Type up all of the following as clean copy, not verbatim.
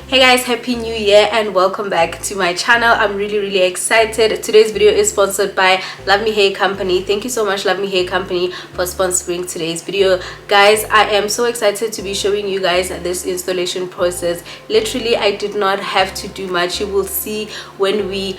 Hey guys, happy new year and welcome back to my channel. I'm really excited. Today's video is sponsored by Luvme Hair Company. Thank you so much, Luvme Hair Company, for sponsoring today's video. Guys, I am so excited to be showing you guys this installation process. Literally, I did not have to do much. You will see when we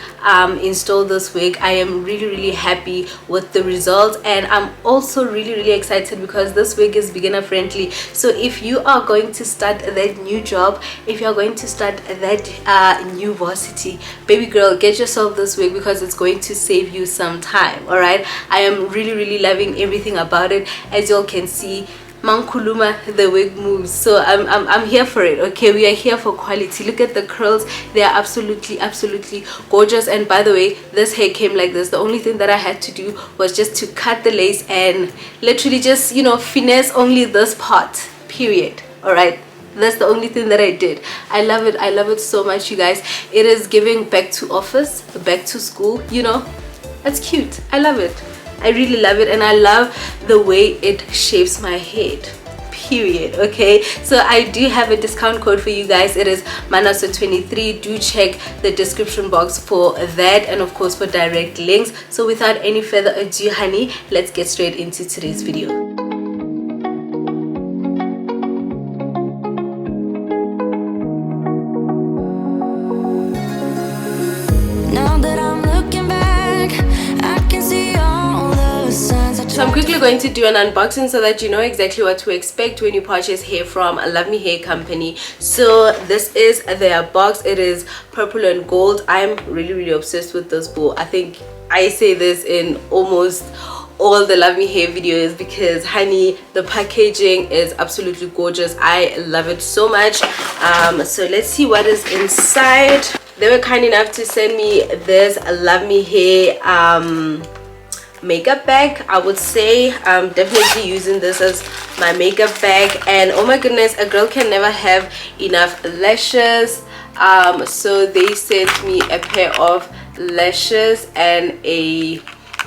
install this wig. I am really happy with the result, and I'm also really excited because this wig is beginner friendly. So if you are going to start that new job, if you're going to start that new varsity, baby girl, get yourself this wig because it's going to save you some time. All right, I am really loving everything about it. As y'all can see, Mankuluma, the wig moves, so I'm here for it. Okay, we are here for quality. Look at the curls, they are absolutely gorgeous. And by the way, this hair came like this. The only thing that I had to do was just to cut the lace and literally just, you know, finesse only this part, period. All right, that's the only thing that I did. I love it so much, you guys. It is giving back to office, back to school, you know. That's cute. I love it. I really love it, and I love the way it shapes my head, period. Okay, so I do have a discount code for you guys. It is Manaso23. Do check the description box for that, and of course for direct links. So without any further ado, honey, let's get straight into today's video. So I'm quickly going to do an unboxing so that you know exactly what to expect when you purchase hair from Luvme Hair Company. So this is their box. It is purple and gold. I'm really obsessed with this bowl. I think I say this in almost all the Luvme Hair videos because, honey, the packaging is absolutely gorgeous. I love it so much. So let's see what is inside. They were kind enough to send me this Luvme Hair makeup bag. I would say I'm definitely using this as my makeup bag, and oh my goodness, a girl can never have enough lashes. So they sent me a pair of lashes and a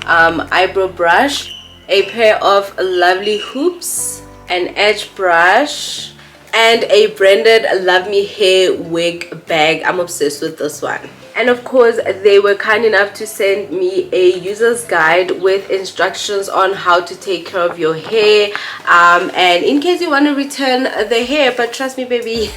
eyebrow brush, a pair of lovely hoops, an edge brush, and a branded Luvme Hair wig bag. I'm obsessed with this one. And of course, they were kind enough to send me a user's guide with instructions on how to take care of your hair, and in case you want to return the hair. But trust me, baby,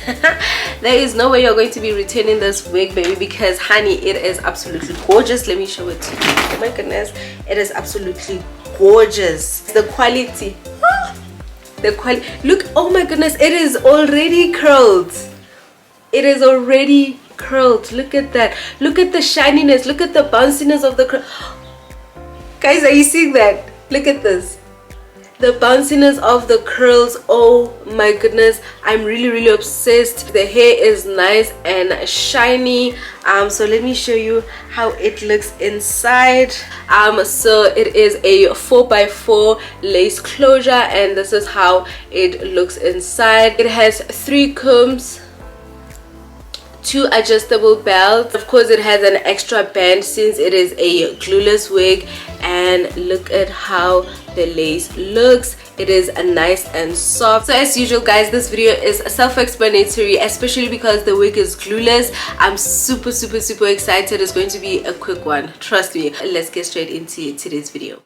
there is no way you're going to be returning this wig, baby, because, honey, it is absolutely gorgeous. Let me show it to you. Oh my goodness, it is absolutely gorgeous. The quality, the quality, look, oh my goodness, it is already curled. It is already curled. Look at that. Look at the shininess. Look at the bounciness of the curl. Guys, are you seeing that? Look at this. The bounciness of the curls. Oh my goodness, I'm really obsessed. The hair is nice and shiny. So let me show you how it looks inside. So it is a 4x4 lace closure, and this is how it looks inside. It has 3 combs, 2 adjustable belts. Of course, it has an extra band since it is a glueless wig, and look at how the lace looks. It is nice and soft. So as usual, guys, this video is self-explanatory, especially because the wig is glueless. I'm super excited. It's going to be a quick one, trust me. Let's get straight into today's video.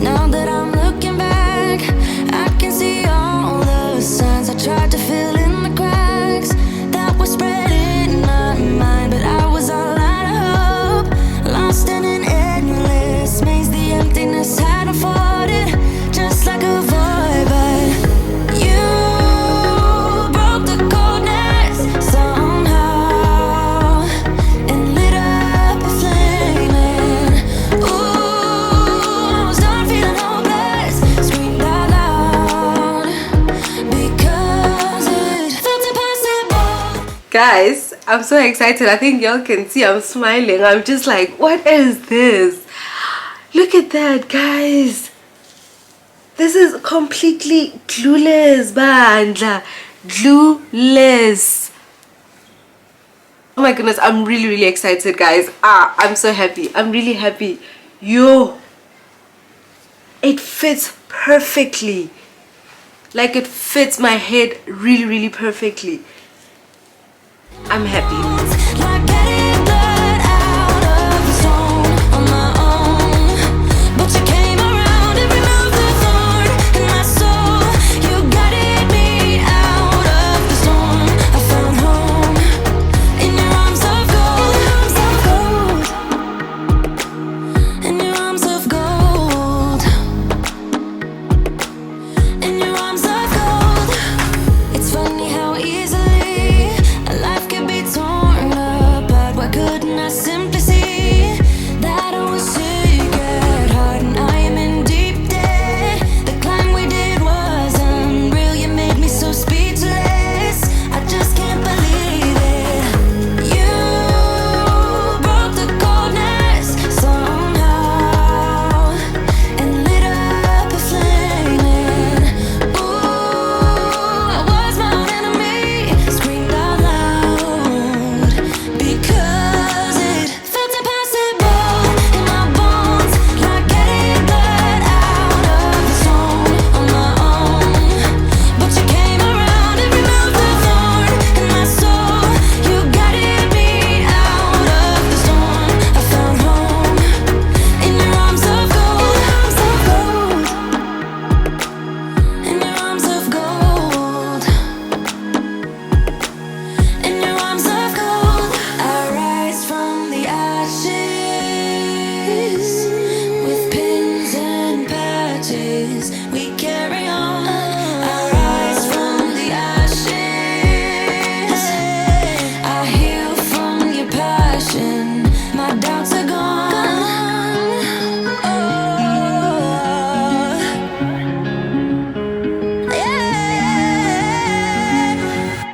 Now that I'm looking back, I can see all the signs I tried to fill in the cracks that were spreading in my mind, but I was all out of hope, lost in an endless maze. The emptiness had unfolded just like a void, but you broke the coldness somehow and lit up a flame. And ooh, I was done feeling hopeless, screamed out loud because it felt impossible. Guys, I'm so excited. I think y'all can see I'm smiling. I'm just like, what is this? Look at that, guys. This is completely glueless, bandla. Glueless. Oh my goodness, I'm really excited, guys. I'm so happy. I'm really happy. Yo, it fits perfectly. Like, it fits my head really perfectly. I'm happy. Like getting blood out of the stone on my own, but you came around and removed the thorn in my soul. You guided me out of the storm. I found home in your arms of gold, in your arms of gold, in your arms of gold. It's funny how easily a life can be torn apart. Why couldn't I simply see that I was sick at heart and I am in deep debt? The climb we did was unreal. You made me so speechless. I just can't believe it. You broke the coldness somehow and lit up a flame. Ooh, I was my own enemy. Screamed out loud because it felt impossible in my bones, like getting blood out of the stone on my own. But you came around and removed the thorn in my soul. You guided me out of the storm. I found home in your arms of gold, in your arms of gold, in your arms of gold. I rise from the ashes with pins and patches. We carry on. I rise from the ashes. I heal from your passion. My doubts are gone. Oh, yeah.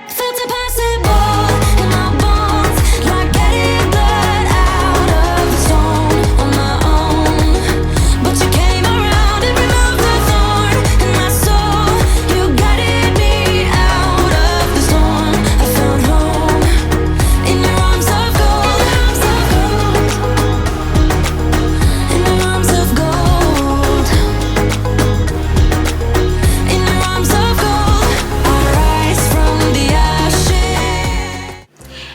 Felt impossible in my bones, like getting blood out of the stone on my own. But you came around and removed the thorn in my soul. You guided me out of the storm. I found home in your arms of gold, in your arms of gold, in your arms of gold. I rise from the ashes.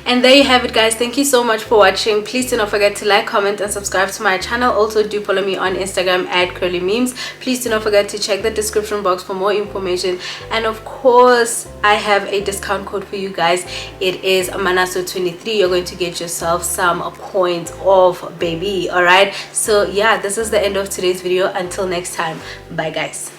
And there you have it, guys. Thank you so much for watching. Please do not forget to like, comment and subscribe to my channel. Also do follow me on Instagram at curly memes. Please do not forget to check the description box for more information, and of course I have a discount code for you guys. It is Manaso23. You're going to get yourself some points off, baby. All right, so yeah, this is the end of today's video. Until next time, bye guys.